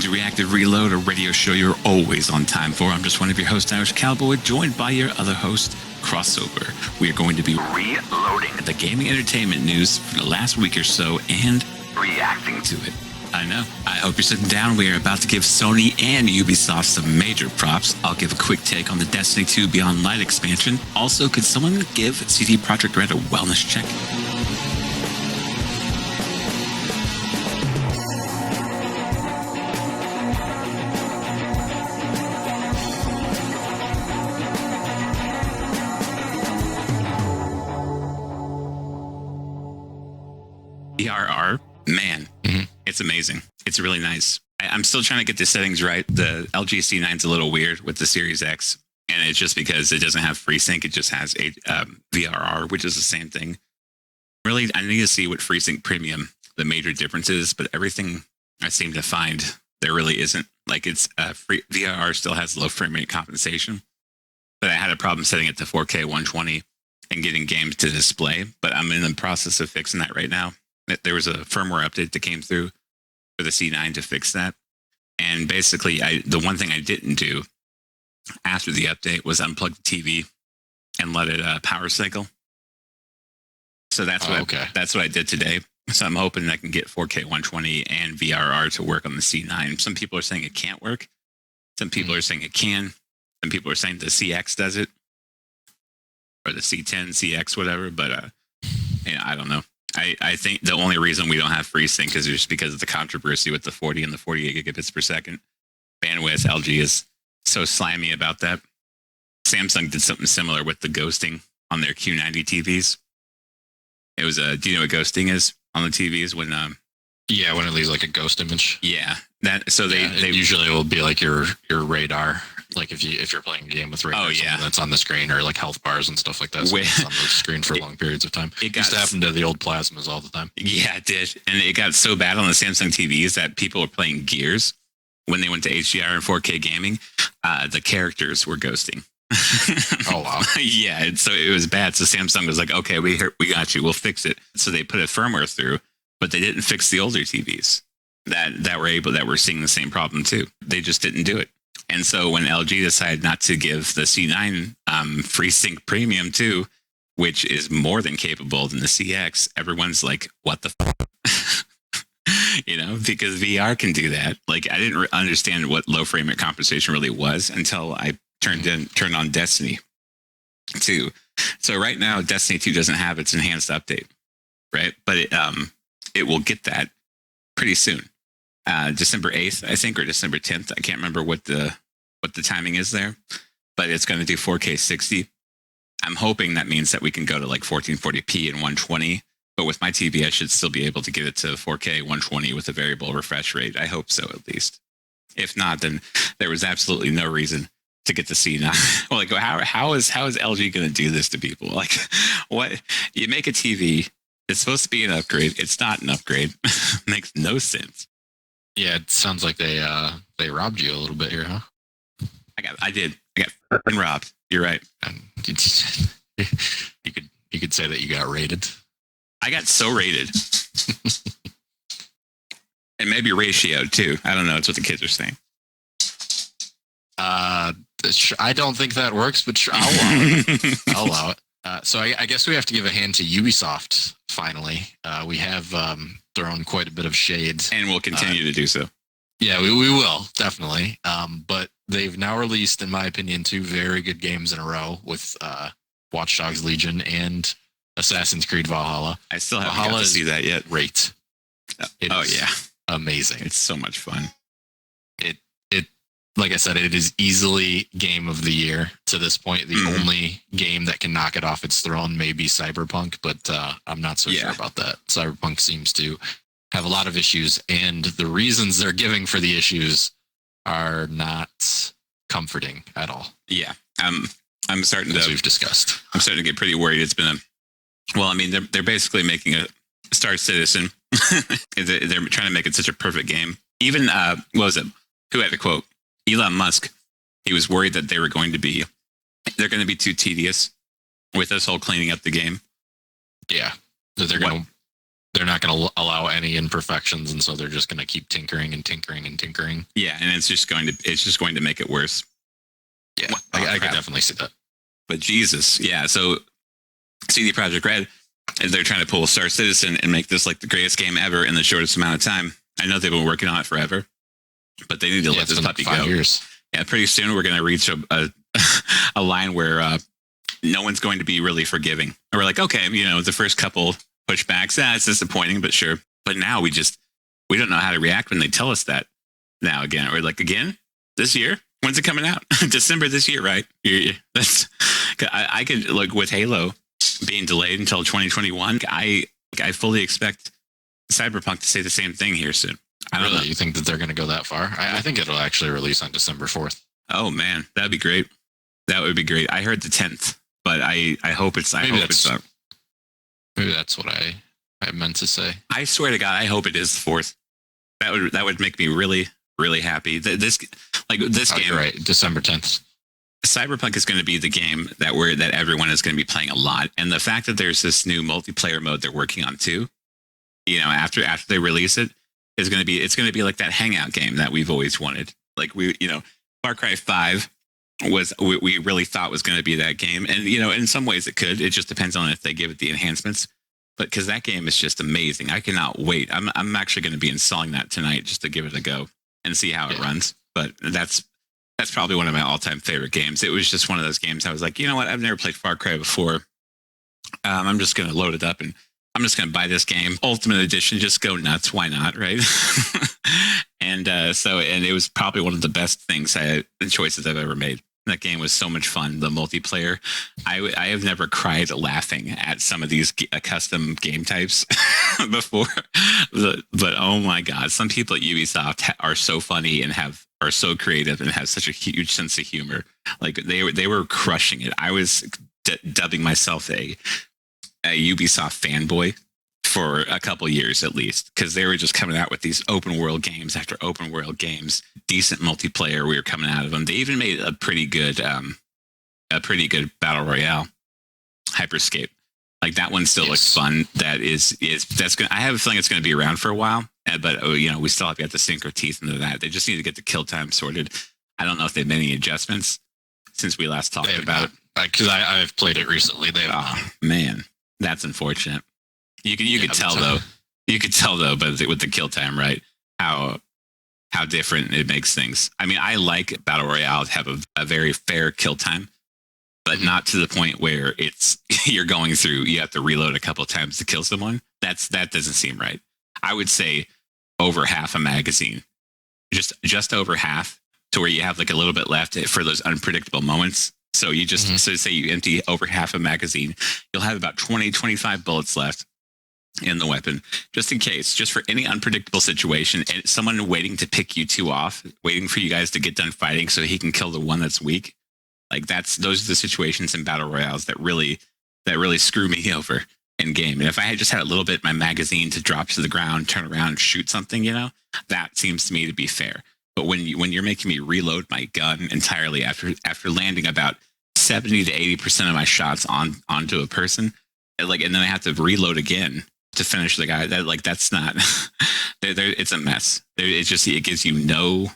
to Reactive Reload, a radio show you're always on time for. I'm just one of your hosts, Irish Cowboy, joined by your other host, Crossover. We are going to be reloading the gaming entertainment news for the last week or so and reacting to it. I know. I hope you're sitting down. We are about to give Sony and Ubisoft some major props. I'll give a quick take on the Destiny 2 Beyond Light expansion. Also, could someone give CD Projekt Red a wellness check? VRR, man, It's amazing. It's really nice. I'm still trying to get the settings right. The LG C9 is a little weird with the Series X, and it's just because it doesn't have FreeSync. It just has a VRR, which is the same thing. Really, I need to see what FreeSync Premium, the major difference is, but everything I seem to find, there really isn't. Like, it's VRR still has low frame rate compensation, but I had a problem setting it to 4K 120 and getting games to display, but I'm in the process of fixing that right now. There was a firmware update that came through for the C9 to fix that. And basically, the one thing I didn't do after the update was unplug the TV and let it power cycle. So that's what I did today. So I'm hoping I can get 4K 120 and VRR to work on the C9. Some people are saying it can't work. Some people are saying it can. Some people are saying the CX does it, or the C10, CX, whatever. But I don't know. I think the only reason we don't have FreeSync is just because of the controversy with the 40 and the 48 gigabits per second bandwidth. LG is so slimy about that. Samsung did something similar with the ghosting on their Q90 TVs. It was do you know what ghosting is on the TVs when when it leaves like a ghost image. Yeah, that so they usually will be like your radar. Like if you're playing a game with radar, that's on the screen, or like health bars and stuff like that. So it's on the screen for long periods of time. It used to happen to the old plasmas all the time. Yeah, it did, and it got so bad on the Samsung TVs that people were playing Gears when they went to HDR and 4K gaming. The characters were ghosting. Oh wow! Yeah, so it was bad. So Samsung was like, "Okay, we got you. We'll fix it." So they put a firmware through, but they didn't fix the older TVs that were seeing the same problem too. They just didn't do it. And so when LG decided not to give the C9 FreeSync Premium too, which is more than capable than the CX, everyone's like, "What the f-?" Because VR can do that. Like, I didn't understand what low frame rate compensation really was until I turned on Destiny 2. So right now, Destiny 2 doesn't have its enhanced update, right? But it will get that pretty soon. December 8th, I think, or December 10th. I can't remember what the timing is there, but it's going to do 4K 60. I'm hoping that means that we can go to like 1440p and 120, but with my TV, I should still be able to get it to 4K 120 with a variable refresh rate. I hope so, at least. If not, then there was absolutely no reason to get the C9. Well, like, how is LG going to do this to people? Like, what? You make a TV, it's supposed to be an upgrade. It's not an upgrade. Makes no sense. Yeah, it sounds like they robbed you a little bit here, huh? I got fucking robbed. You're right. You could say that you got raided. I got so raided. And maybe ratioed too. I don't know. It's what the kids are saying. I don't think that works, but sure, I'll allow it. I'll allow it. So I guess we have to give a hand to Ubisoft. Finally, we have thrown quite a bit of shade, and we'll continue to do so. Yeah, we will definitely. But they've now released, in my opinion, 2 very good games in a row with Watch Dogs Legion and Assassin's Creed Valhalla. I still haven't got to see that yet. Great. Amazing. It's so much fun. It like I said, it is easily game of the year to this point. The only game that can knock it off its throne may be Cyberpunk, but I'm not so sure about that. Cyberpunk seems to have a lot of issues, and the reasons they're giving for the issues are not comforting at all. Yeah. I'm starting as we've discussed. I'm starting to get pretty worried. It's been they're basically making a Star Citizen. They're trying to make it such a perfect game. Even what was it? Who had a quote? Elon Musk. He was worried that they're going to be too tedious with this whole cleaning up the game. Yeah, they're going to they're not going to allow any imperfections, and so they're just going to keep tinkering and tinkering and tinkering. Yeah, and it's just going to make it worse. Yeah, I could definitely see that. But Jesus, yeah. So CD Projekt Red, they're trying to pull Star Citizen and make this like the greatest game ever in the shortest amount of time. I know they've been working on it forever, but they need to let this puppy go. 5 years. Yeah, pretty soon we're going to reach a line where no one's going to be really forgiving. And we're like, okay, the first couple pushbacks, it's disappointing, but sure. But now we don't know how to react when they tell us that. Now again, we're like, again, this year. When's it coming out? December this year, right? I could, like, with Halo being delayed until 2021. I fully expect Cyberpunk to say the same thing here soon. I don't know. You think that they're going to go that far? I think it'll actually release on December 4th. Oh man, that'd be great. That would be great. I heard the 10th, but I hope it's. Maybe that's what I meant to say. I swear to God, I hope it is the 4th. That would make me really, really happy. This game, right? December 10th. Cyberpunk is going to be the game that everyone is going to be playing a lot, and the fact that there's this new multiplayer mode they're working on too. After they release it, it's going to be like that hangout game that we've always wanted. Like Far Cry 5 we really thought was going to be that game, and in some ways it could. It just depends on if they give it the enhancements. But because that game is just amazing, I cannot wait. I'm actually going to be installing that tonight just to give it a go and see how it runs. But that's probably one of my all-time favorite games. It was just one of those games I was like, you know what? I've never played Far Cry before. I'm just going to load it up and I'm just going to buy this game. Ultimate Edition, just go nuts. Why not, right? and it was probably one of the best choices I've ever made. That game was so much fun. The multiplayer, I have never cried laughing at some of these custom game types before, but oh my God, some people at Ubisoft are so funny and are so creative and have such a huge sense of humor. Like they were crushing it. I was dubbing myself a Ubisoft fanboy for a couple years at least, because they were just coming out with these open world games after open world games, decent multiplayer. We were coming out of them. They even made a pretty good battle royale, Hyperscape. Like that one still looks fun. That's gonna. I have a feeling it's going to be around for a while, but we still have to get to sink our teeth into that. They just need to get the kill time sorted. I don't know if they've made any adjustments since we last talked about it. Because I've played it recently. Man, that's unfortunate. You could tell though. You could tell though, but with the kill time, right? How different it makes things. I mean, I like battle royale to have a very fair kill time, but not to the point where you're going through. You have to reload a couple of times to kill someone. That doesn't seem right. I would say over half a magazine, just over half, to where you have like a little bit left for those unpredictable moments. So you just so say you empty over half a magazine, you'll have about 20-25 bullets left in the weapon, just in case, just for any unpredictable situation, and someone waiting to pick you two off, waiting for you guys to get done fighting so he can kill the one that's weak. Like those are the situations in battle royales that really screw me over in game. And if I had just had a little bit my magazine to drop to the ground, turn around and shoot something, that seems to me to be fair. But when you're making me reload my gun entirely after landing about 70 to 80% of my shots onto a person, and then I have to reload again to finish the guy, that's not. It's a mess. It gives you no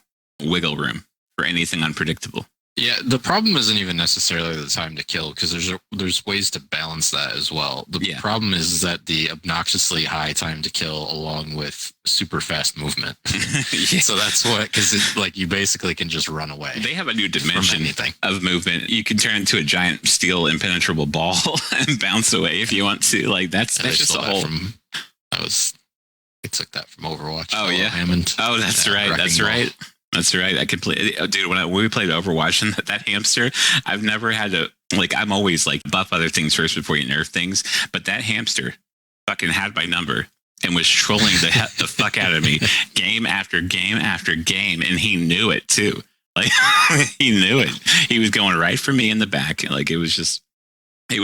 wiggle room for anything unpredictable. Yeah, the problem isn't even necessarily the time to kill, because there's ways to balance that as well. The problem is that the obnoxiously high time to kill along with super fast movement. So that's because you basically can just run away. They have a new dimension of movement. You can turn into a giant steel impenetrable ball and bounce away if you want to. That's just a whole. I took that from Overwatch. Oh yeah, Hammond. Oh, that's right. That's right. That's right. I could play, dude. When we played Overwatch and that hamster, I've never had to I'm always buff other things first before you nerf things. But that hamster fucking had my number and was trolling the fuck out of me game after game after game, and he knew it too. He knew it. He was going right for me in the back. It was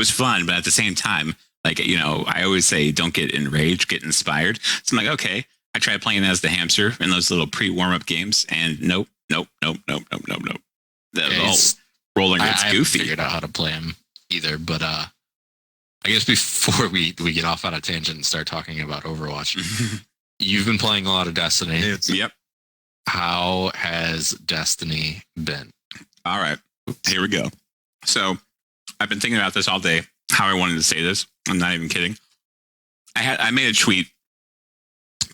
fun, but at the same time, I always say, don't get enraged, get inspired. So I'm like, okay. I tried playing as the hamster in those little pre-warm-up games, and nope. The whole roller gets goofy. I haven't figured out how to play him either, but I guess before we get off on a tangent and start talking about Overwatch, you've been playing a lot of Destiny. Yep. How has Destiny been? All right, here we go. So I've been thinking about this all day, how I wanted to say this. I'm not even kidding. I made a tweet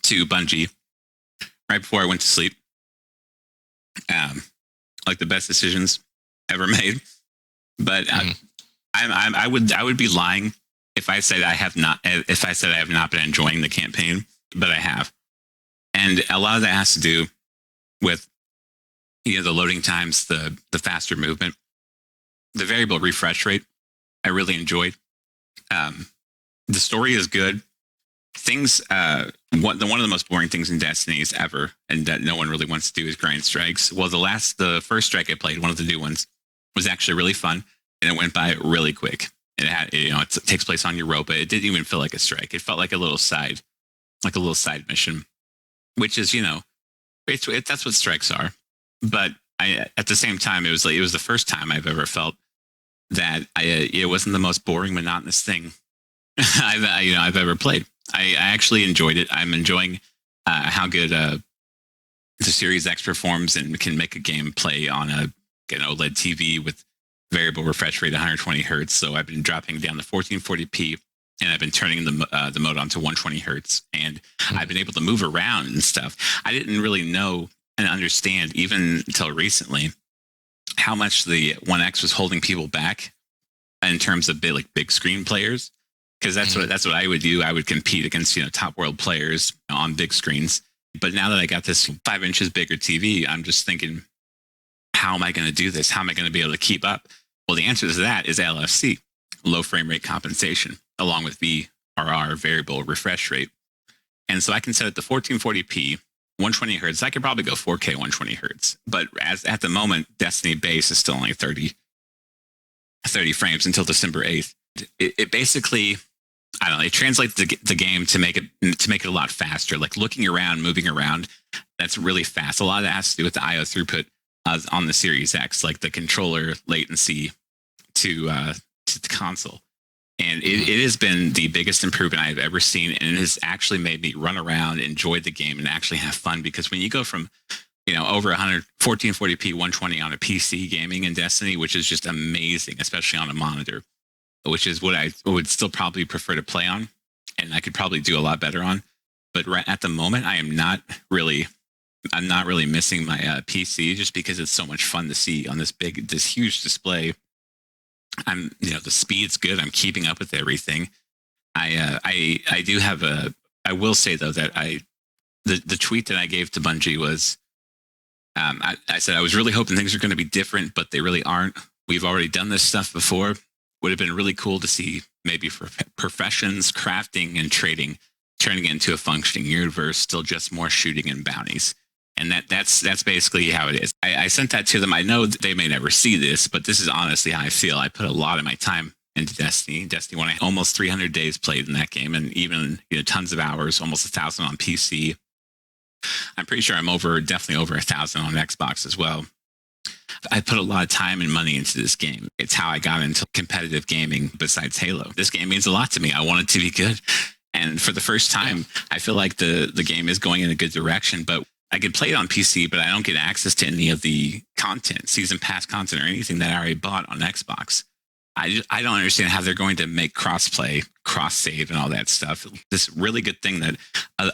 to Bungie right before I went to sleep. Like the best decisions ever made. But I would be lying if I said I have not been enjoying the campaign, but I have. And a lot of that has to do with the loading times, the faster movement, the variable refresh rate. I really enjoyed. The story is good. Things one of the most boring things in Destiny is ever, and that no one really wants to do, is grind strikes. Well, the first strike I played, one of the new ones, was actually really fun, and it went by really quick. It takes place on Europa. It didn't even feel like a strike. It felt like a little side mission, which is that's what strikes are. But at the same time, it was the first time I've ever felt that it wasn't the most boring, monotonous thing I've ever played. I actually enjoyed it. I'm enjoying how good the Series X performs and can make a game play on an OLED TV with variable refresh rate 120 hertz. So I've been dropping down to 1440p, and I've been turning the mode on to 120 hertz, and I've been able to move around and stuff. I didn't really know and understand even until recently how much the One X was holding people back in terms of big screen players. Because that's what I would do. I would compete against top world players on big screens. But now that I got this 5 inches bigger TV, I'm just thinking, how am I going to do this? How am I going to be able to keep up? Well, the answer to that is LFC, low frame rate compensation, along with VRR, variable refresh rate. And so I can set it to 1440p, 120 hertz. I could probably go 4K 120 hertz. But at the moment, Destiny base is still only 30 frames until December 8th. It basically, I don't know, it translates the game to make it a lot faster. Like looking around, moving around, that's really fast. A lot of that has to do with the IO throughput on the Series X, like the controller latency to the console. And it has been the biggest improvement I've ever seen, and it has actually made me run around, enjoy the game, and actually have fun. Because when you go from over 1440p 120 on a PC gaming in Destiny, which is just amazing, especially on a monitor, which is what I would still probably prefer to play on, and I could probably do a lot better on. But right at the moment, I'm not really missing my PC, just because it's so much fun to see on this huge display. The speed's good. I'm keeping up with everything. I do have I will say though that the tweet that I gave to Bungie was, I said I was really hoping things are going to be different, but they really aren't. We've already done this stuff before. Would have been really cool to see maybe for professions, crafting and trading, turning it into a functioning universe, still just more shooting and bounties. And that's basically how it is. I sent that to them. I know they may never see this, but this is honestly how I feel. I put a lot of my time into Destiny. Destiny 1, almost 300 days played in that game, and even tons of hours, almost 1,000 on PC. I'm pretty sure I'm definitely over 1,000 on Xbox as well. I put a lot of time and money into this game. It's how I got into competitive gaming besides Halo. This game means a lot to me. I want it to be good. And for the first time, I feel like the game is going in a good direction, but I could play it on PC, but I don't get access to any of the content, season pass content, or anything that I already bought on Xbox. I don't understand how they're going to make cross-play, cross-save, and all that stuff. This really good thing that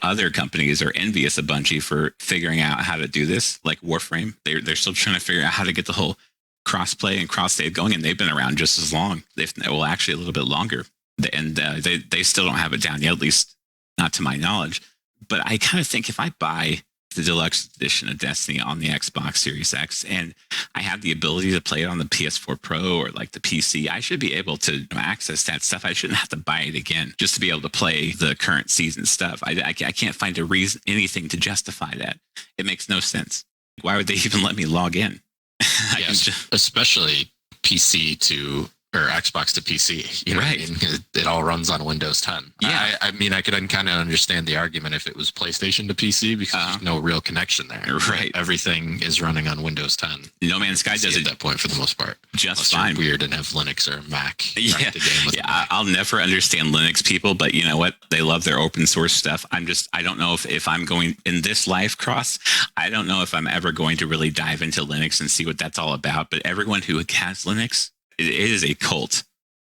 other companies are envious of Bungie for figuring out how to do this, like Warframe. They're still trying to figure out how to get the whole cross-play and cross-save going, and they've been around just as long, actually a little bit longer. And they still don't have it down yet, at least not to my knowledge. But I kind of think if I buy the deluxe edition of Destiny on the Xbox Series X, and I have the ability to play it on the PS4 Pro or like the PC, I should be able to access that stuff. I shouldn't have to buy it again just to be able to play the current season stuff. I can't find anything to justify that. It makes no sense. Why would they even let me log in? Yes, especially PC to or Xbox to PC. You know right. what I mean? It all runs on Windows 10. Yeah. I mean, I could kind of understand the argument if it was PlayStation to PC because there's no real connection there. Right. Everything is running on Windows 10. No Man's Sky does it at that point for the most part. Just fine. Weird and have Linux or Mac. Yeah. I'll never understand Linux people, but you know what? They love their open source stuff. I don't know if I'm going in this life, Cross, I don't know if I'm ever going to really dive into Linux and see what that's all about. But everyone who has Linux, it is a cult.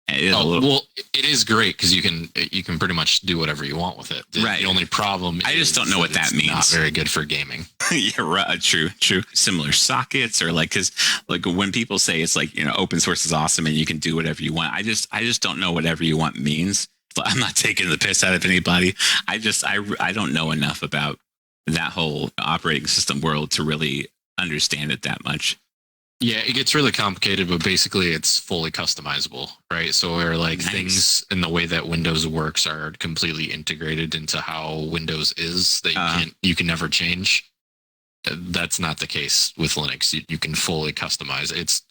Well, it is great because you can pretty much do whatever you want with it. Right. The only problem I just don't know what that means. Not very good for gaming. Yeah, right. True. Similar sockets or because when people say it's open source is awesome and you can do whatever you want. I just don't know whatever you want means. I'm not taking the piss out of anybody. I don't know enough about that whole operating system world to really understand it that much. Yeah, it gets really complicated, but basically it's fully customizable, right? So where things in the way that Windows works are completely integrated into how Windows is that you can never change. That's not the case with Linux. You can fully customize it.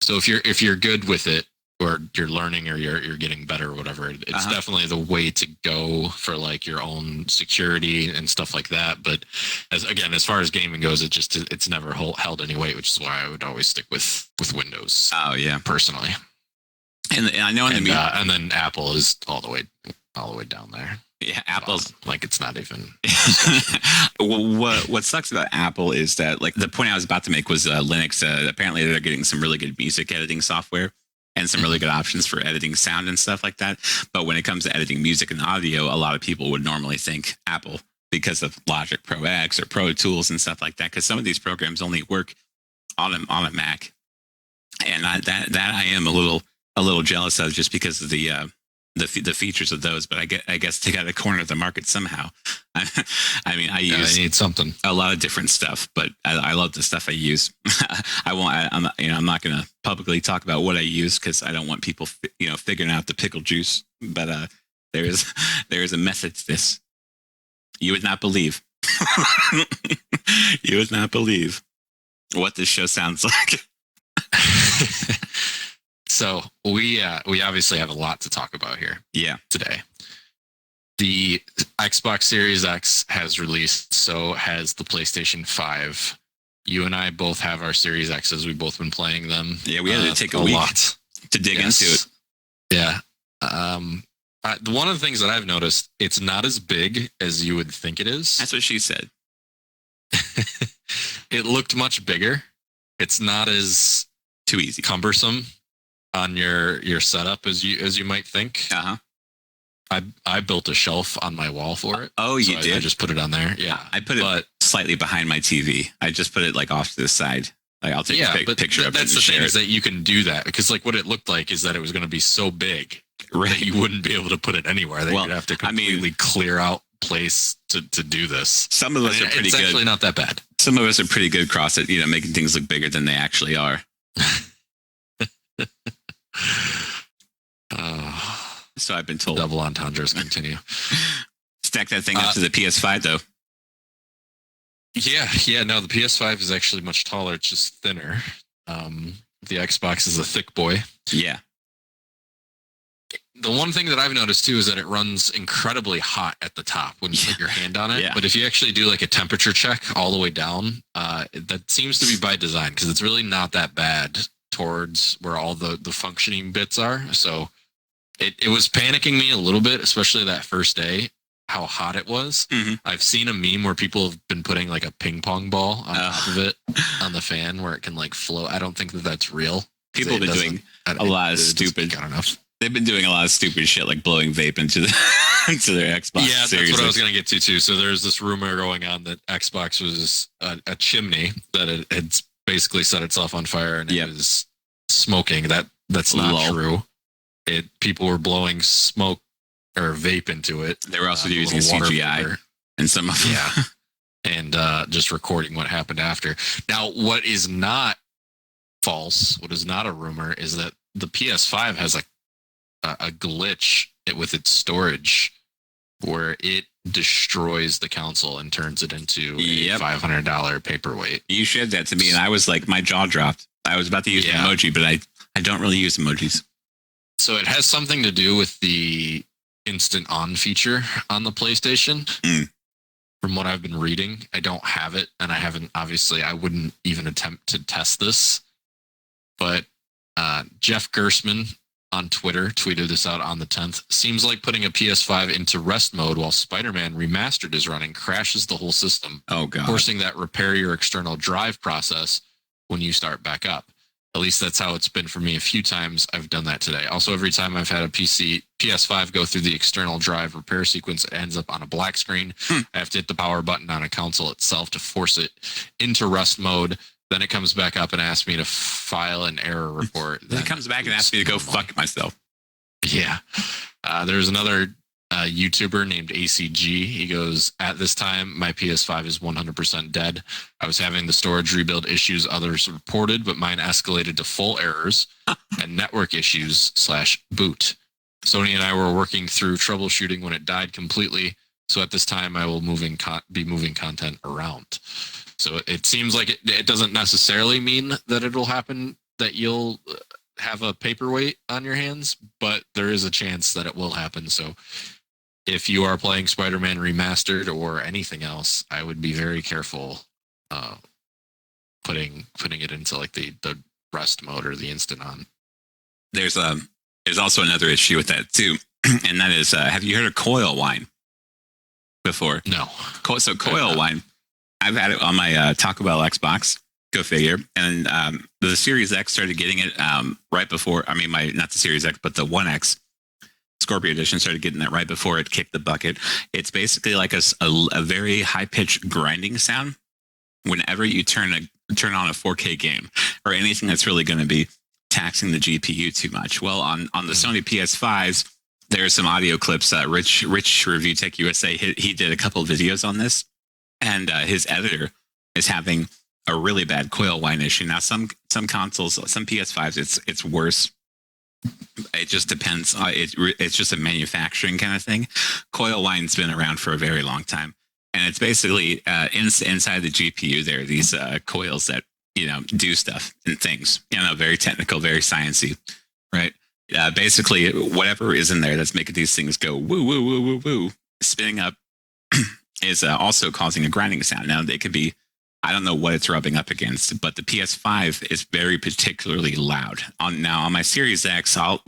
So if you're good with it, or you're learning, or you're getting better, or whatever, it's definitely the way to go for your own security and stuff like that. But as far as gaming goes, it's never held any weight, which is why I would always stick with Windows. Oh yeah, personally. And I know, and then Apple is all the way down there. Yeah, Apple's it's not even. What sucks about Apple is that the point I was about to make was Linux. Apparently, they're getting some really good music editing software and some really good options for editing sound and stuff like that. But when it comes to editing music and audio, a lot of people would normally think Apple because of Logic Pro X or Pro Tools and stuff like that. Because some of these programs only work on a Mac, and that I am a little jealous of just because of the features of those. But I guess they got to corner the market somehow. I mean, I need something, a lot of different stuff, but I love the stuff I use. I'm not going to publicly talk about what I use because I don't want people, figuring out the pickle juice. But there is a method to this. You would not believe. You would not believe what this show sounds like. So we obviously have a lot to talk about here. Yeah, today. The Xbox Series X has released, so has the PlayStation 5. You and I both have our Series X's. We've both been playing them. Yeah, we had to take a week lot to dig into it. Yeah. One of the things that I've noticed, it's not as big as you would think it is. That's what she said. It looked much bigger. It's not as too easy, cumbersome on your setup as you might think. I built a shelf on my wall for it. Oh, you did? I just put it on there. Yeah. I put it slightly behind my TV. I just put it off to the side. I'll take a picture of it. That's the thing is that you can do that because what it looked like is that it was going to be so big that you wouldn't be able to put it anywhere. That you'd have to completely clear out place to do this. Some of us are pretty good. It's actually not that bad. Some of us are pretty good across it, making things look bigger than they actually are. So I've been told. Double entendres continue. Stack that thing up to the PS5 though. Yeah. No, the PS5 is actually much taller. It's just thinner. The Xbox is a thick boy. Yeah. The one thing that I've noticed too is that it runs incredibly hot at the top when you put your hand on it. Yeah. But if you actually do a temperature check all the way down, that seems to be by design because it's really not that bad towards where all the functioning bits are. So it was panicking me a little bit, especially that first day, how hot it was. Mm-hmm. I've seen a meme where people have been putting a ping pong ball on top of it on the fan where it can float. I don't think that's real. People have been doing a lot of stupid. I don't know. They've been doing a lot of stupid shit like blowing vape into into their Xbox. Yeah, Series. That's what I was going to get to too. So there's this rumor going on that Xbox was a chimney that it had basically set itself on fire and it was smoking. That's not true. People were blowing smoke or vape into it. They were also using CGI and some of them. Yeah. And just recording what happened after. Now, what is not false, what is not a rumor, is that the PS5 has a glitch with its storage where it destroys the console and turns it into a $500 paperweight. You shared that to me and I was my jaw dropped. I was about to use an emoji, but I don't really use emojis. So it has something to do with the instant on feature on the PlayStation. From what I've been reading, I don't have it, and I haven't, obviously, I wouldn't even attempt to test this. But Jeff Gersman on Twitter tweeted this out on the 10th. Seems like putting a PS5 into rest mode while Spider-Man Remastered is running crashes the whole system. Oh, God. Forcing that repair your external drive process when you start back up. At least that's how it's been for me a few times. I've done that today. Also, every time I've had a PS5 go through the external drive repair sequence, it ends up on a black screen. I have to hit the power button on a console itself to force it into rest mode. Then it comes back up and asks me to file an error report. Then it comes back and asks me to go fuck myself. Yeah. There's another YouTuber named ACG. He goes, at this time, my PS5 is 100% dead. I was having the storage rebuild issues others reported, but mine escalated to full errors and network issues /boot. Sony and I were working through troubleshooting when it died completely. So at this time, I will be moving content around. So it seems like it doesn't necessarily mean that it'll happen, that you'll have a paperweight on your hands, but there is a chance that it will happen. So if you are playing Spider-Man Remastered or anything else, I would be very careful putting it into like the rest mode or the instant on. There's also another issue with that too, and that is, have you heard of coil wine before? No. So coil wine, I've had it on my Taco Bell Xbox. Go figure. And the Series X started getting it right before. I mean, not the Series X, but the One X Scorpio Edition started getting that right before it kicked the bucket. It's basically like a very high pitched grinding sound whenever you turn on a 4K game or anything that's really going to be taxing the GPU too much. Well, on the Sony PS5s, there's some audio clips. Rich Review Tech USA, he did a couple of videos on this, and his editor is having a really bad coil wine issue. Now, some consoles, some PS5s, it's worse. It just depends. It's just a manufacturing kind of thing. Coil wine's been around for a very long time, and it's basically inside the GPU. There are these coils that do stuff and things. Very technical, very sciencey, right? Basically, whatever is in there that's making these things go woo woo woo woo woo, spinning up, is also causing a grinding sound. Now, they could be, I don't know what it's rubbing up against, but the PS5 is very particularly loud. On my Series X, I'll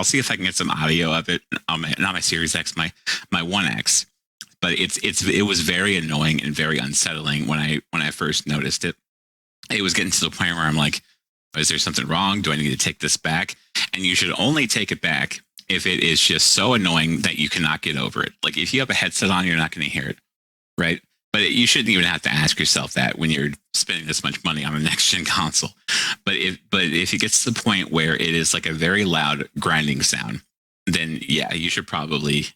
see if I can get some audio of it on not my Series X, my One X. But it was very annoying and very unsettling when I first noticed it. It was getting to the point where I'm like, is there something wrong? Do I need to take this back? And you should only take it back if it is just so annoying that you cannot get over it. Like if you have a headset on, you're not going to hear it, right? But you shouldn't even have to ask yourself that when you're spending this much money on a next-gen console. But if it gets to the point where it is like a very loud grinding sound, then yeah, you should probably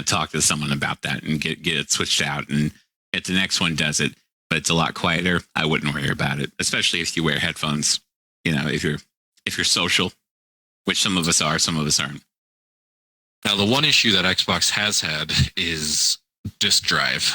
talk to someone about that and get it switched out. And if the next one does it, but it's a lot quieter, I wouldn't worry about it. Especially if you wear headphones. If you're social, which some of us are, some of us aren't. Now, the one issue that Xbox has had is disk drive.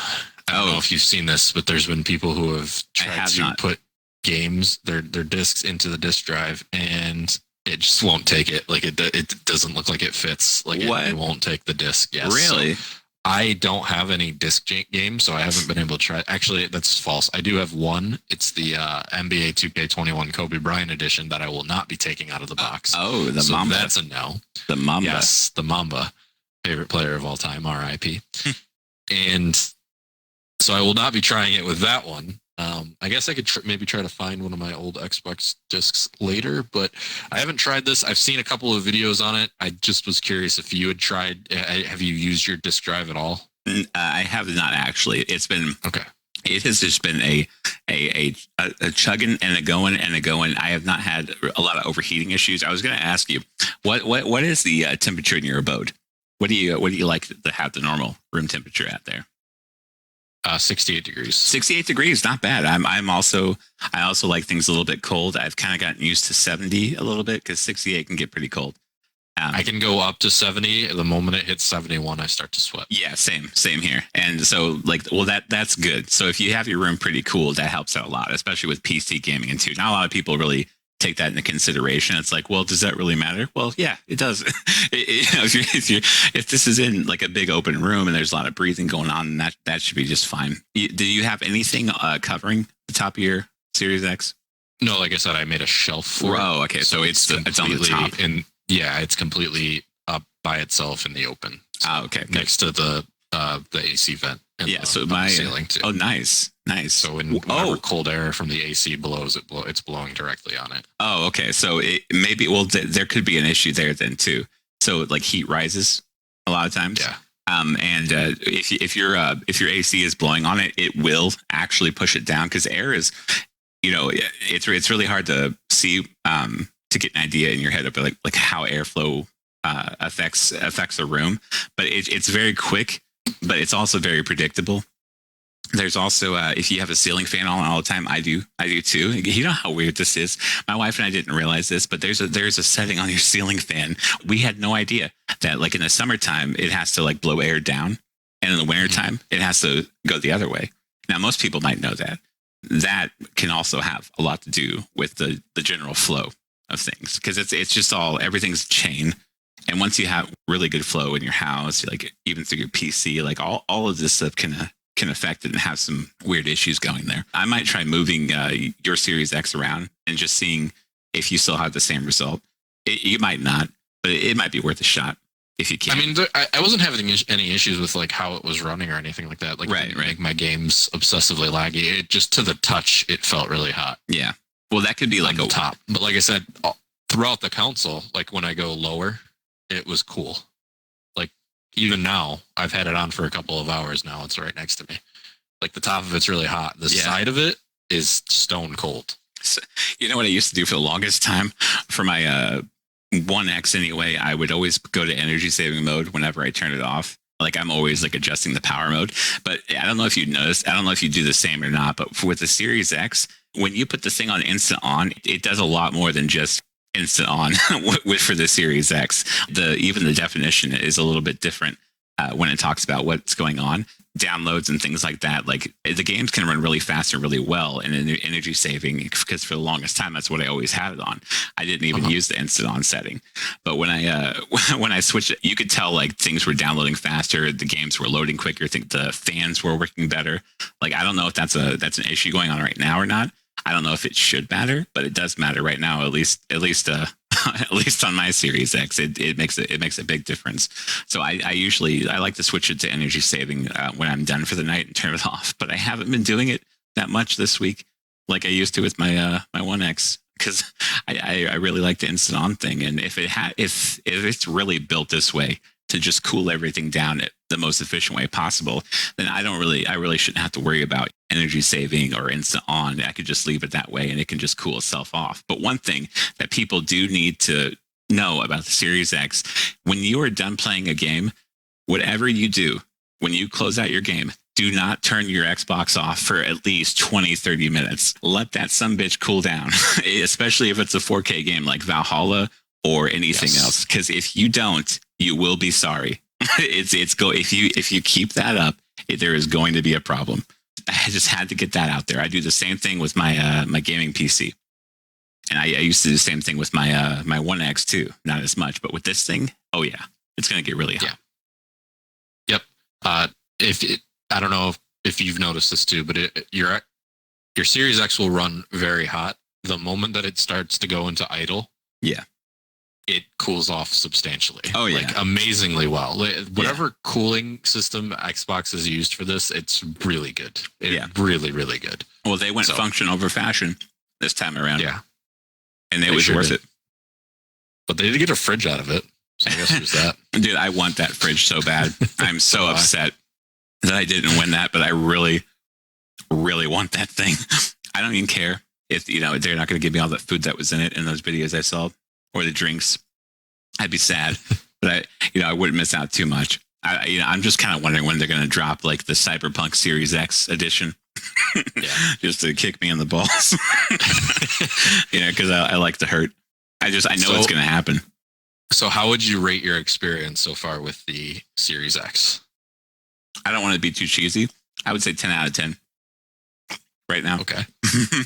I don't know if you've seen this, but there's been people who have tried to put games, their discs into the disk drive, and it just won't take it. Like it doesn't look like it fits. Like it won't take the disc. Yes. Really? So I don't have any disc games, so I haven't been able to try. Actually, that's false. I do have one. It's the NBA 2K21 Kobe Bryant edition that I will not be taking out of the box. The Mamba. That's a no. The Mamba. Yes, the Mamba. Favorite player of all time, RIP. And so I will not be trying it with that one. I guess I could maybe try to find one of my old Xbox discs later, but I haven't tried this. I've seen a couple of videos on it. I just was curious if you had tried. Have you used your disk drive at all? I have not actually. It's been okay. It has just been a chugging and a going and a going. I have not had a lot of overheating issues. I was going to ask you, what is the temperature in your abode? What do you like to have the normal room temperature at there? 68 degrees. 68 degrees, not bad. I also like things a little bit cold. I've kind of gotten used to 70 a little bit because 68 can get pretty cold. I can go up to 70. The moment it hits 71, I start to sweat. Yeah, same here. And so that's good. So if you have your room pretty cool, that helps out a lot, especially with PC gaming and too. Not a lot of people really take that into consideration. It's like, well, does that really matter? Well, yeah, it does. If this is in like a big open room and there's a lot of breathing going on, that should be just fine. Do you have anything covering the top of your Series X? No, like I said, I made a shelf for it. Oh, okay. So it's on the top. And yeah, it's completely up by itself in the open. So okay. Next to the AC vent. Yeah. So my ceiling too. Oh, nice. So whenever cold air from the AC blows, it's blowing directly on it. Oh, okay. So there could be an issue there then too. So like heat rises a lot of times. Yeah. And if your AC is blowing on it, it will actually push it down because air is, it's really hard to see to get an idea in your head of like how airflow affects a room. But it's very quick, but it's also very predictable. There's also if you have a ceiling fan on all the time, I do too. You know how weird this is. My wife and I didn't realize this, but there's a setting on your ceiling fan. We had no idea that like in the summertime it has to like blow air down, and in the wintertime it has to go the other way. Now most people might know that. That can also have a lot to do with the general flow of things because it's just everything's chain. And once you have really good flow in your house, like even through your PC, like all of this stuff can affect it and have some weird issues going there. I might try moving your Series X around and just seeing if you still have the same result. You might not, but it might be worth a shot if you can. I mean, I wasn't having any issues with like how it was running or anything like that. Like, right. Make my games obsessively laggy. It just to the touch, it felt really hot. Yeah. Well, that could be like a top, but like I said, throughout the console, like when I go lower, it was cool. Even now, I've had it on for a couple of hours now. It's right next to me. Like the top of it's really hot. The side of it is stone cold. So, you know what I used to do for the longest time? For my 1X anyway, I would always go to energy saving mode whenever I turn it off. Like I'm always like adjusting the power mode. But I don't know if you noticed. I don't know if you do the same or not. But with the Series X, when you put the thing on instant on, it does a lot more than just instant on for the Series X. Even the definition is a little bit different when it talks about what's going on, downloads and things like that. Like the games can run really fast and really well in energy saving because for the longest time that's what I always had it on. I didn't even use the instant on setting, but when I switched it, you could tell like things were downloading faster, the games were loading quicker. I think the fans were working better. Like I don't know if that's an issue going on right now or not. I don't know if it should matter, but it does matter right now. At least on my Series X, it makes a big difference. So I like to switch it to energy saving when I'm done for the night and turn it off. But I haven't been doing it that much this week, like I used to with my 1X, because I really like the instant on thing. And if it's really built this way to just cool everything down at the most efficient way possible, then I really shouldn't have to worry about energy saving or instant on. I could just leave it that way and it can just cool itself off. But one thing that people do need to know about the Series X, when you are done playing a game, whatever you do, when you close out your game, do not turn your Xbox off for at least 20, 30 minutes. Let that sumbitch cool down, especially if it's a 4K game like Valhalla or anything else. Because if you don't, you will be sorry. If you keep that up, there is going to be a problem. I just had to get that out there. I do the same thing with my my gaming PC, and I used to do the same thing with my my 1X too. Not as much, but with this thing, oh yeah, it's going to get really hot. Yep. I don't know if you've noticed this too, but your Series X will run very hot the moment that it starts to go into idle. Yeah. It cools off substantially. Oh yeah, like amazingly well. Whatever cooling system Xbox has used for this, it's really good. Really, really good. Well, they went function over fashion this time around. Yeah, and it was worth it. But they did get a fridge out of it, so I guess there's that. Dude, I want that fridge so bad. I'm so upset that I didn't win that, but I really, really want that thing. I don't even care if they're not going to give me all that food that was in it in those videos I saw. Or the drinks. I'd be sad, but I wouldn't miss out too much. I'm just kind of wondering when they're going to drop like the Cyberpunk Series X edition, just to kick me in the balls. Because I like to hurt. I know it's going to happen. So, how would you rate your experience so far with the Series X? I don't want to be too cheesy. I would say 10 out of 10. right now. Okay.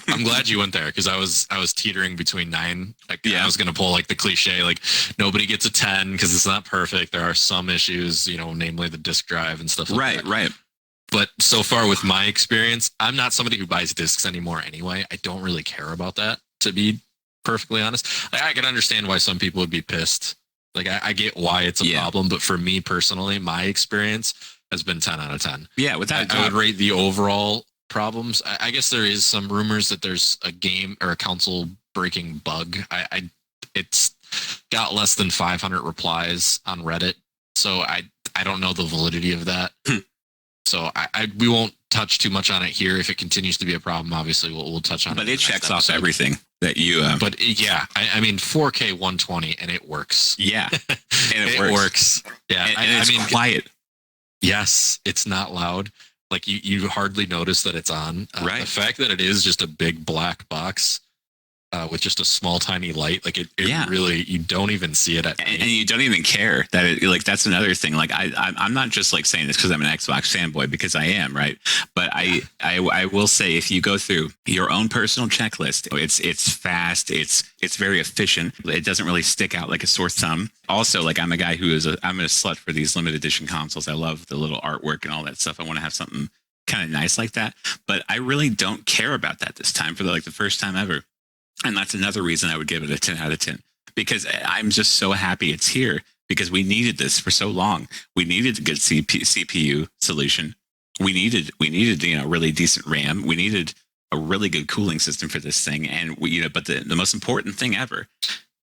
I'm glad you went there because I was teetering between 9. Like, Yeah. I was going to pull like the cliche, like nobody gets a 10 because it's not perfect. There are some issues, namely the disk drive and stuff like that. Right. But so far with my experience, I'm not somebody who buys discs anymore anyway. I don't really care about that, to be perfectly honest. I can understand why some people would be pissed. Like, I get why it's a problem, but for me personally, my experience has been 10 out of 10. Yeah, without I would rate the overall problems. I guess there is some rumors that there's a game or a console breaking bug. It's got less than 500 replies on Reddit, so I don't know the validity of that. So we won't touch too much on it here. If it continues to be a problem, obviously we'll touch on it. But it checks off everything that you. But yeah, I mean 4K 120 and it works. Yeah, and it works. Yeah, and it's quiet. Yes, it's not loud. Like you hardly notice that it's on. Right. The fact that it is just a big black box with just a small tiny light, like it really, you don't even see it and you don't even care that it, like, that's another thing. Like I'm not just like saying this because I'm an Xbox fanboy, because I am, right? But I will say, if you go through your own personal checklist, it's fast, it's very efficient. It doesn't really stick out like a sore thumb. Also, like, I'm a guy who I'm a slut for these limited edition consoles. I love the little artwork and all that stuff. I want to have something kind of nice like that, but I really don't care about that this time for the first time ever. And that's another reason I would give it a 10 out of 10, because I'm just so happy it's here, because we needed this for so long. We needed a good CPU solution. We needed really decent RAM. We needed a really good cooling system for this thing. And but the most important thing ever,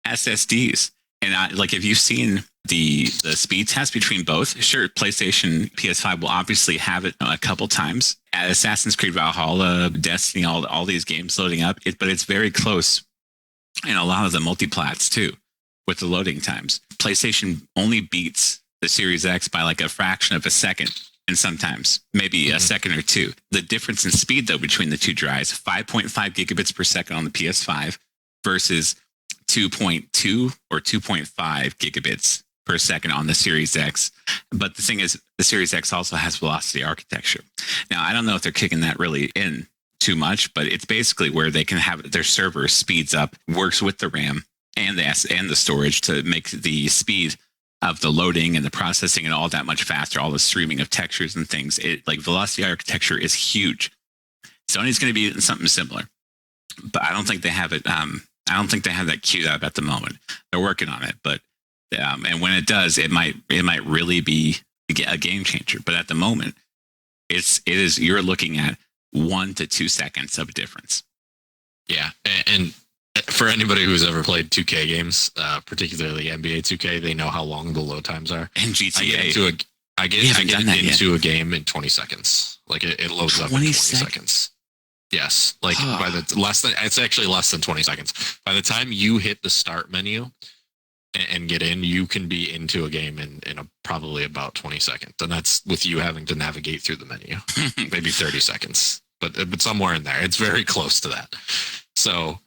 SSDs. And if you've seen the speed test between both, sure, PlayStation, PS5 will obviously have it a couple times. At Assassin's Creed Valhalla, Destiny, all these games loading up, but it's very close. And a lot of the multiplats too, with the loading times. PlayStation only beats the Series X by like a fraction of a second, and sometimes maybe a second or two. The difference in speed, though, between the two drives, 5.5 gigabits per second on the PS5 versus 2.2 or 2.5 gigabits per second on the Series X. But the thing is, the Series X also has velocity architecture. Now, I don't know if they're kicking that really in too much, but it's basically where they can have their server speeds up, works with the RAM and the storage to make the speed of the loading and the processing and all that much faster, all the streaming of textures and things. Velocity architecture is huge. Sony's going to be something similar, but I don't think they have it. I don't think they have that queued up at the moment. They're working on it, but and when it does, it might really be a game changer. But at the moment, you're looking at 1 to 2 seconds of difference. Yeah, and for anybody who's ever played 2K games, particularly NBA 2K, they know how long the load times are. And GTA, I get into a game in 20 seconds. Like it loads up in 20 seconds. Yes, like it's actually less than 20 seconds. By the time you hit the start menu and get in, you can be into a game in probably about 20 seconds. And that's with you having to navigate through the menu, maybe 30 seconds, but somewhere in there, it's very close to that. So,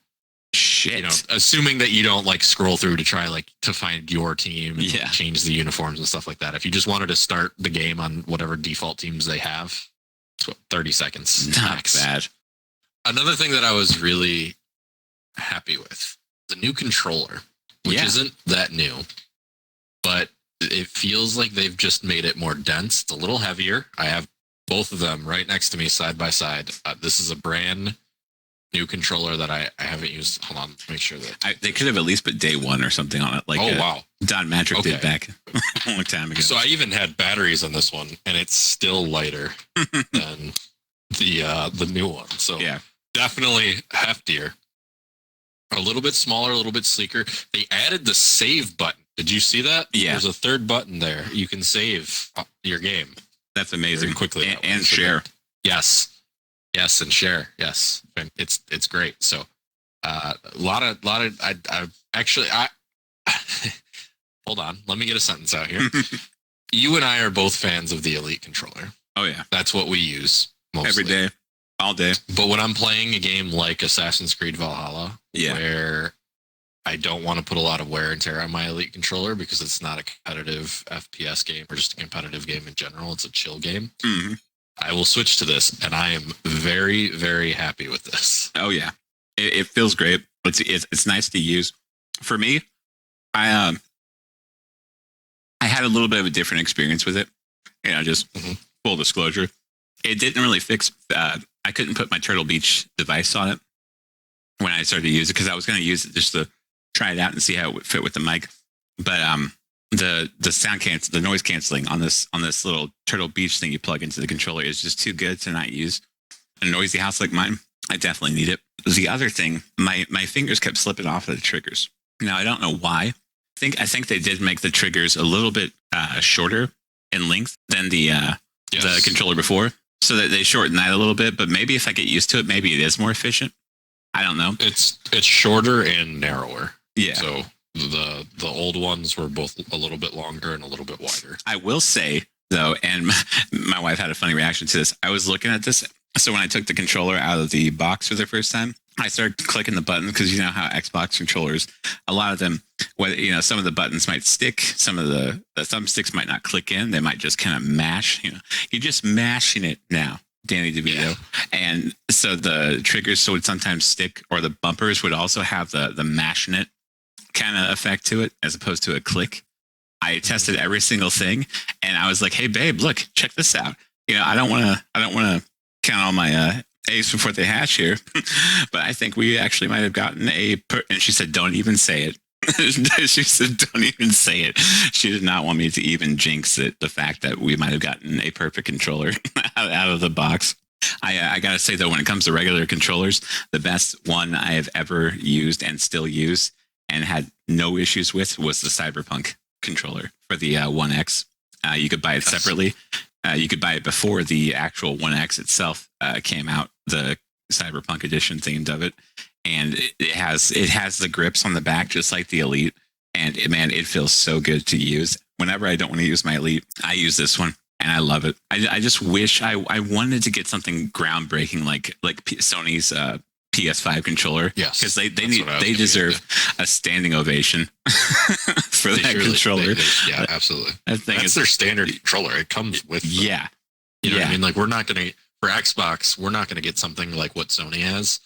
assuming that you don't like scroll through to try to find your team and change the uniforms and stuff like that. If you just wanted to start the game on whatever default teams they have, 30 seconds. Not bad. Another thing that I was really happy with, the new controller, which isn't that new, but it feels like they've just made it more dense. It's a little heavier. I have both of them right next to me, side by side. This is a brand new controller that I haven't used. Hold on, make sure that they could have at least put day one or something on it. Wow, Don Matrick did back a long time ago. So I even had batteries on this one, and it's still lighter than the new one. So definitely heftier, a little bit smaller, a little bit sleeker. They added the save button. Did you see that? Yeah, there's a third button there. You can save your game. That's amazing. Very quickly and share. Yes, and share. Yes, it's great. So a lot of I actually hold on. Let me get a sentence out here. You and I are both fans of the Elite controller. Oh yeah, that's what we use mostly. Every day, all day. But when I'm playing a game like Assassin's Creed Valhalla, where I don't want to put a lot of wear and tear on my Elite controller because it's not a competitive FPS game or just a competitive game in general, it's a chill game. Mm-hmm. I will switch to this, and I am very, very happy with this. Oh yeah, it feels great. It's nice to use. For me, I I had a little bit of a different experience with it. Just full disclosure, it didn't really fix. I couldn't put my Turtle Beach device on it when I started to use it because I was going to use it just to try it out and see how it would fit with the mic. But the the noise canceling on this little Turtle Beach thing you plug into the controller is just too good to not use. A noisy house like mine, I definitely need it. The other thing, my fingers kept slipping off of the triggers. Now I don't know why. I think they did make the triggers a little bit shorter in length than the controller before, so that they shorten that a little bit. But maybe if I get used to it, maybe it is more efficient. I don't know. It's shorter and narrower. Yeah. So the old ones were both a little bit longer and a little bit wider. I will say though, and my wife had a funny reaction to this. I was looking at this. So when I took the controller out of the box for the first time, I started clicking the buttons because you know how Xbox controllers, a lot of them, some of the buttons might stick, some of the thumbsticks might not click in. They might just kind of mash. You're just mashing it now, Danny DeVito. Yeah. And so the triggers would sometimes stick, or the bumpers would also have the mashing it kind of effect to it, as opposed to a click. I tested every single thing, and I was like, "Hey, babe, look, check this out." I don't want to count all my A's before they hatch here, but I think we actually might have gotten and she said, "Don't even say it." She said, "Don't even say it." She did not want me to even jinx it. The fact that we might have gotten a perfect controller out of the box. I gotta say though, when it comes to regular controllers, the best one I have ever used and still use and had no issues with was the Cyberpunk controller for the One X. You could buy it separately. You could buy it before the actual One X itself came out, the Cyberpunk edition themed of it, and it has the grips on the back just like the Elite, and it feels so good to use. Whenever I don't want to use my Elite, I use this one, and I love it. I just wish I wanted to get something groundbreaking like Sony's PS5 controller. Yes, because they deserve a standing ovation for that controller. Yeah, absolutely. That's their standard controller. It comes with them. Yeah. You know what I mean? Like, we're not going to, for Xbox, we're not going to get something like what Sony has,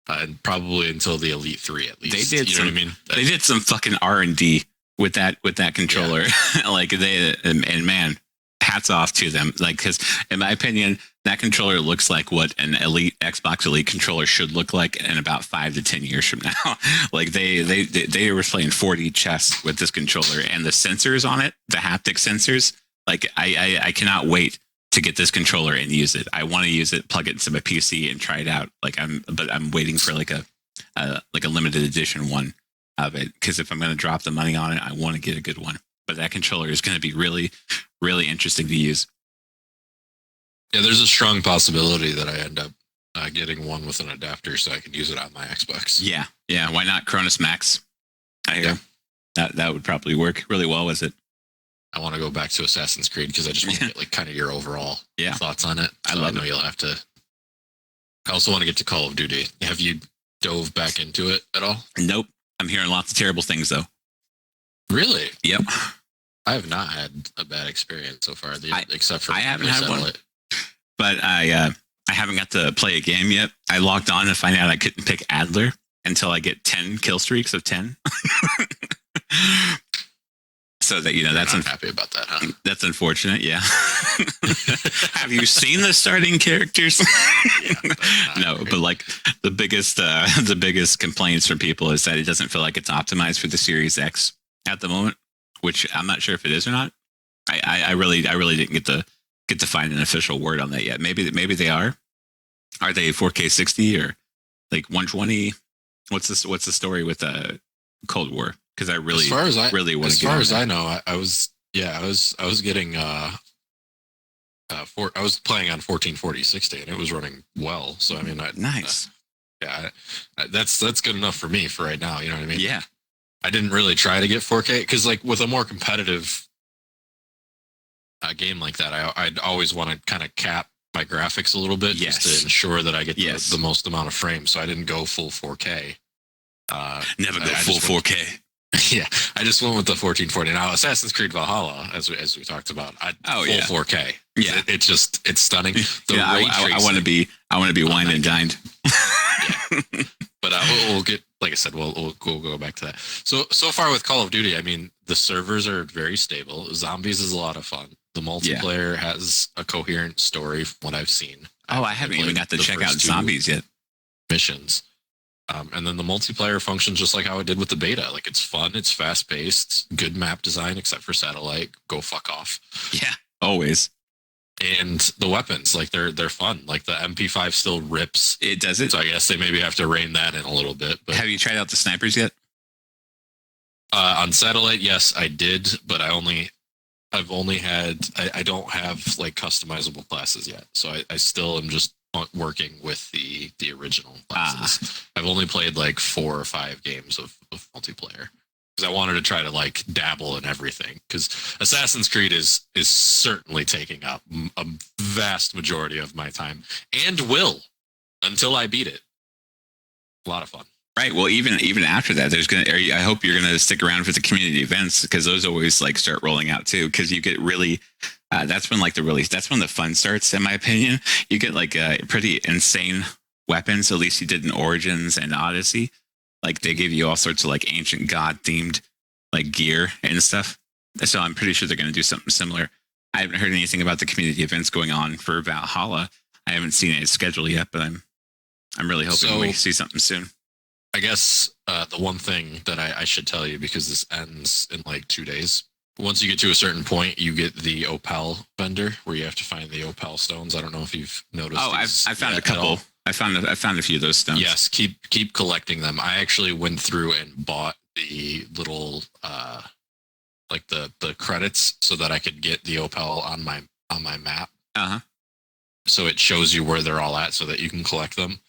and probably until the Elite 3 at least. They did what I mean? They did some fucking R&D with that controller. Yeah. Like and man, hats off to them. Like, because in my opinion, that controller looks like what an Xbox Elite controller should look like in about 5 to 10 years from now. Like they were playing 4D chess with this controller, and the sensors on it, the haptic sensors. Like I cannot wait to get this controller and use it. I want to use it, plug it into my PC, and try it out. But I'm waiting for like a limited edition one of it, because if I'm going to drop the money on it, I want to get a good one. But that controller is going to be really, really interesting to use. Yeah, there's a strong possibility that I end up getting one with an adapter so I can use it on my Xbox. Yeah. Why not Cronus Max? That would probably work really well with it. I want to go back to Assassin's Creed because I just want to get like kind of your overall thoughts on it. So I know you'll have to. I also want to get to Call of Duty. Have you dove back into it at all? Nope. I'm hearing lots of terrible things though. Really? Yep. I have not had a bad experience so far, except for I haven't had one. But I haven't got to play a game yet. I logged on to find out I couldn't pick Adler until I get 10 kill streaks of 10. So that that's unhappy about that, huh? That's unfortunate. Yeah. Have you seen the starting characters? No, but like the biggest complaints from people is that it doesn't feel like it's optimized for the Series X at the moment, which I'm not sure if it is or not. I really didn't get to find an official word on that yet. Maybe they are. Are they 4K 60 or like 120? What's the story with Cold War? Because I really want to get. As far as I know, I was getting I was playing on 1440 60 and it was running well. So I mean, nice. That's good enough for me for right now. You know what I mean? Yeah. I didn't really try to get 4K because like with a more competitive game like that, I'd always want to kind of cap my graphics a little bit just to ensure that I get the most amount of frames. So I didn't go full 4K. Never go full 4K. Yeah, I just went with the 1440. Now, Assassin's Creed Valhalla, as we talked about, full 4K. Yeah, it's stunning. The ray tracing. I want to be wine and dined. Yeah. But we'll get, like I said, we'll go back to that. So far with Call of Duty, I mean, the servers are very stable. Zombies is a lot of fun. The multiplayer has a coherent story from what I've seen. I haven't even got to check out Zombies yet. Missions. And then the multiplayer functions just like how it did with the beta. Like, it's fun, it's fast paced, good map design, except for satellite. Go fuck off. Yeah, always. And the weapons, like they're fun. Like the MP5 still rips. It does it. So I guess they maybe have to rein that in a little bit. But have you tried out the snipers yet? On satellite, yes, I did, but I don't have like customizable classes yet. So I still am just working with the original classes. I've only played like 4 or 5 games of multiplayer because I wanted to try to like dabble in everything, because Assassin's Creed is certainly taking up a vast majority of my time, and will until I beat it. A lot of fun. Right. Well, even after that, I hope you're gonna stick around for the community events, because those always like start rolling out too. Because you get really, that's when the fun starts, in my opinion. You get like pretty insane weapons. At least you did in Origins and Odyssey. Like they give you all sorts of like ancient god themed like gear and stuff. So I'm pretty sure they're gonna do something similar. I haven't heard anything about the community events going on for Valhalla. I haven't seen it scheduled yet, but I'm really hoping we see something soon. I guess the one thing that I should tell you, because this ends in like 2 days. Once you get to a certain point, you get the opal vendor where you have to find the opal stones. I don't know if you've noticed. Oh, I found a couple. I found a few of those stones. Yes, keep collecting them. I actually went through and bought the little like the credits so that I could get the opal on my map. Uh-huh. So it shows you where they're all at so that you can collect them.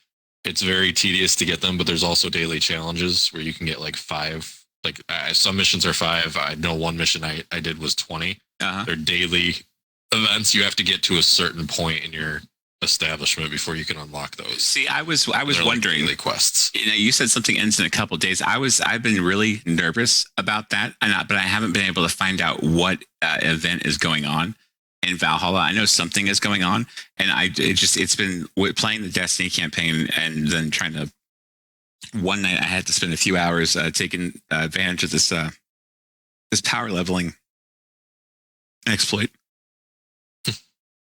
It's very tedious to get them, but there's also daily challenges where you can get like 5. Like some missions are 5. I know one mission I did was 20. Uh-huh. They're daily events. You have to get to a certain point in your establishment before you can unlock those. See, I was wondering, like quests. You said something ends in a couple of days. I've been really nervous about that, but I haven't been able to find out what event is going on in Valhalla. I know something is going on, and it's been playing the Destiny campaign, and then trying to. One night I had to spend a few hours taking advantage of this power leveling exploit.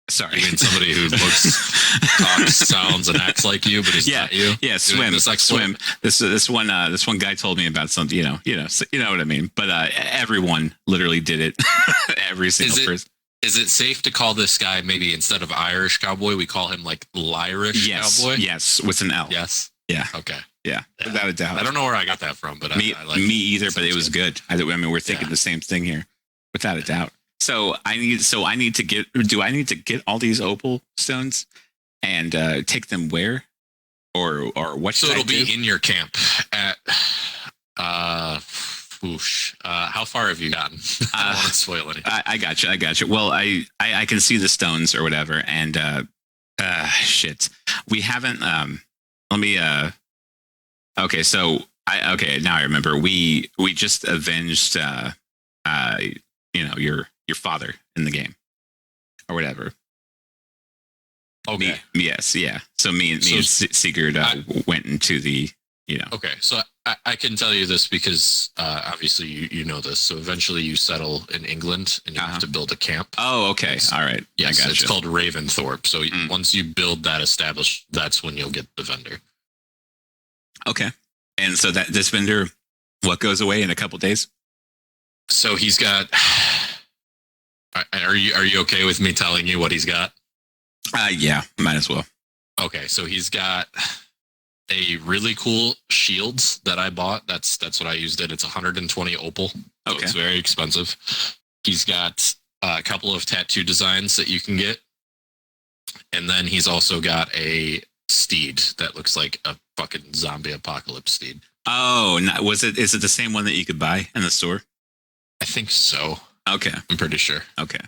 Sorry. You mean somebody who looks, talks, sounds, and acts like you, but is not you? Yeah, swim. This swim. This one guy told me about something. You know what I mean. But everyone literally did it. Every single person. Is it safe to call this guy, maybe instead of Irish Cowboy, we call him like Lyrish Cowboy? Yes, with an L. Yes. Yeah. Okay. Yeah, without a doubt. I don't know where I got that from, but me I like either. But it was good. I mean, we're thinking the same thing here, without a doubt. So I need to get. Do I need to get all these opal stones and take them where, or what? So it'll be in your camp at. How far have you gotten? I don't want to spoil anything. I got you. Well, I can see the stones or whatever, and shit, we haven't. Let me. Okay, so now I remember. We just avenged. Your father in the game, or whatever. Okay. Yes. Yeah. So me and Sigurd went into the. Okay, so I can tell you this because obviously you know this. So eventually you settle in England and you have to build a camp. Oh, okay. All right. Yes, it's called Ravensthorpe. So once you build that established, that's when you'll get the vendor. Okay. And so that this vendor, what goes away in a couple days? So he's got. Are you okay with me telling you what he's got? Yeah, might as well. Okay, so he's got a really cool shields that I bought. That's what I used it. It's 120 opal. So it's very expensive. He's got a couple of tattoo designs that you can get. And then he's also got a steed that looks like a fucking zombie apocalypse steed. Oh, is it the same one that you could buy in the store? I think so. Okay. I'm pretty sure. Okay.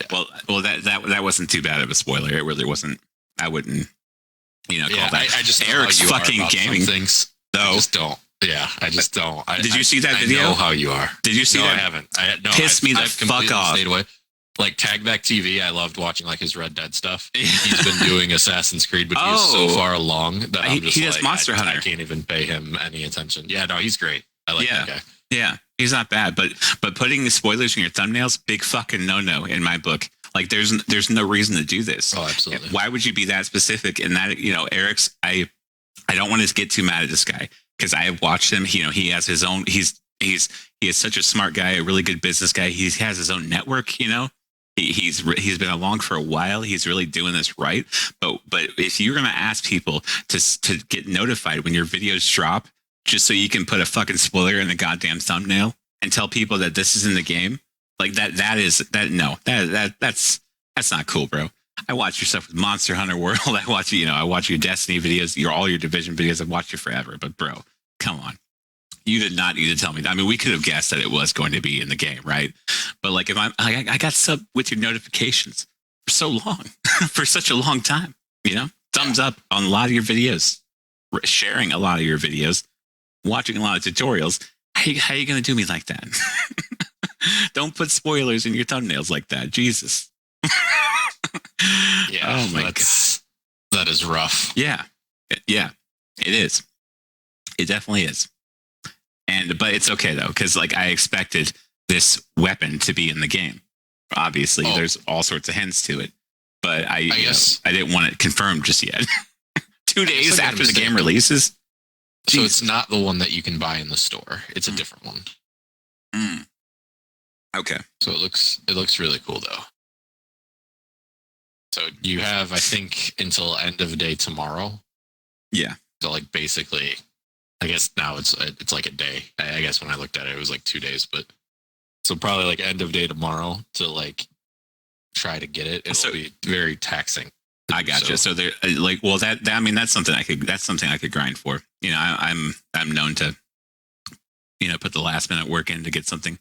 Yeah. Well, that wasn't too bad of a spoiler. It really wasn't. I wouldn't, call that. I just Eric's fucking gaming things. though. I just don't. Yeah, I just don't. Did you see that video? I know how you are. Did you see no, that? I haven't. Pissed me the fuck off. Stayed away. Like Tag Back TV, I loved watching like his Red Dead stuff. He's been doing Assassin's Creed, but he's so far along that I'm just he does Monster Hunter. I can't even pay him any attention. Yeah, no, he's great. I like that guy. Yeah, he's not bad, but putting the spoilers in your thumbnails, big fucking no in my book. Like there's no reason to do this. Oh, absolutely. Why would you be that specific? And that, Eric's, I don't want to get too mad at this guy because I have watched him. He has his own. He is such a smart guy, a really good business guy. He has his own network. He's been along for a while. He's really doing this right. But if you're gonna ask people to get notified when your videos drop, just so you can put a fucking spoiler in the goddamn thumbnail and tell people that this is in the game, like that's not cool, bro. I watch your stuff with Monster Hunter World. I watch your Destiny videos, all your Division videos. I've watched you forever, but bro, come on. You did not need to tell me that. I mean, we could have guessed that it was going to be in the game, right? But like, if I got sub with your notifications for so long, for such a long time, thumbs up on a lot of your videos, sharing a lot of your videos, watching a lot of tutorials. How are you going to do me like that? Don't put spoilers in your thumbnails like that. Jesus. Yeah. Oh my God. That is rough. Yeah. Yeah, it is. It definitely is. But it's okay though, because like I expected this weapon to be in the game. Obviously, there's all sorts of hints to it, but I guess I didn't want it confirmed just yet. 2 days after the game releases. So it's not the one that you can buy in the store. It's a different one. Okay. So it looks really cool though. So you have, I think, until end of day tomorrow. Yeah. So like basically, I guess now it's like a day. I guess when I looked at it, it was like 2 days, but so probably like end of day tomorrow to like try to get it. It'll be very taxing. I gotcha. So they're like, well, I mean, that's something I could grind for. I'm known to, put the last minute work in to get something.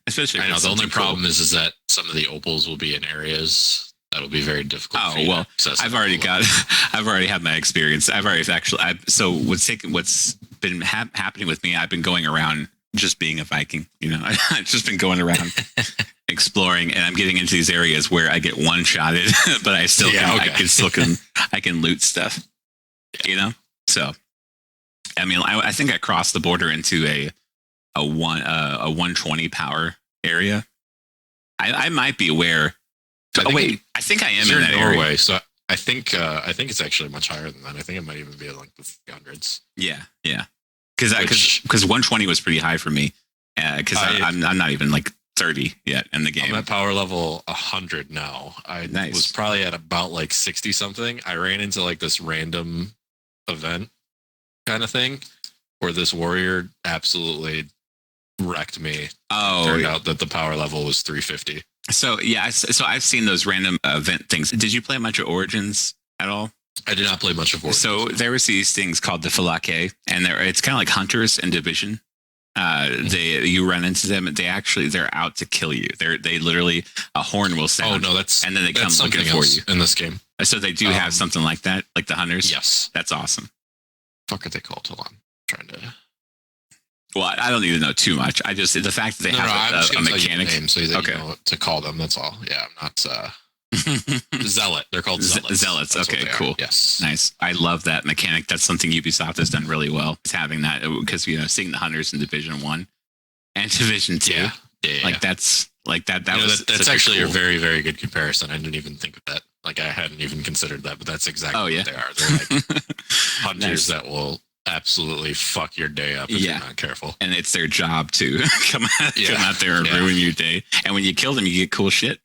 Especially, I know the only problem is that some of the opals will be in areas that'll be very difficult. Oh well, I've already had my experience. So what's been happening with me? I've been going around just being a Viking. I've just been going around exploring, and I'm getting into these areas where I get one shotted, but I still I can loot stuff. So I mean, I think I crossed the border into a 120 power area. I might be aware. I think I am in that Norway, area. so I think it's actually much higher than that. I think it might even be like the 300s. Yeah. Because 120 was pretty high for me. Because I'm not even like 30 yet in the game. I'm at power level 100 now. I was probably at about like 60 something. I ran into like this random event kind of thing where this warrior absolutely wrecked me. Turned out that the power level was 350. So yeah, so I've seen those random event things. Did you play much of Origins at all? I did not play much of Origins. So there was these things called the Falake, and it's kind of like hunters in Division. You run into them, they're out to kill you. They literally, a horn will sound. Oh no, and then they come looking for you in this game. So they do have something like that, like the hunters. Yes, that's awesome. Fuck are they called? Hold on, I'm trying to. Well, I don't need to know too much. I just the fact that they have a mechanic. Name so that you know what to call them. That's all. Yeah, I'm not. Zealot. They're called zealots. Zealots. That's okay, cool. Yes, nice. I love that mechanic. That's something Ubisoft has done really well. Is having that because seeing the hunters in Division 1 and Division 2. Yeah. That's that's actually a very, very good comparison. I didn't even think of that. Like I hadn't even considered that, but that's exactly what they are. They're like hunters that will absolutely fuck your day up if you're not careful. And it's their job to come out there and ruin your day. And when you kill them, you get cool shit.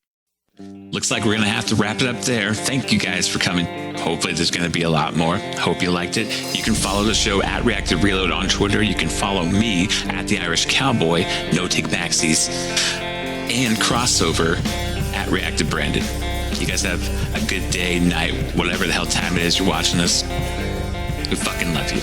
Looks like we're going to have to wrap it up there. Thank you guys for coming. Hopefully there's going to be a lot more. Hope you liked it. You can follow the show at Reactive Reload on Twitter. You can follow me at The Irish Cowboy, No Take Backsies, and Crossover at Reactive Brandon. You guys have a good day, night, whatever the hell time it is you're watching this. We fucking love you.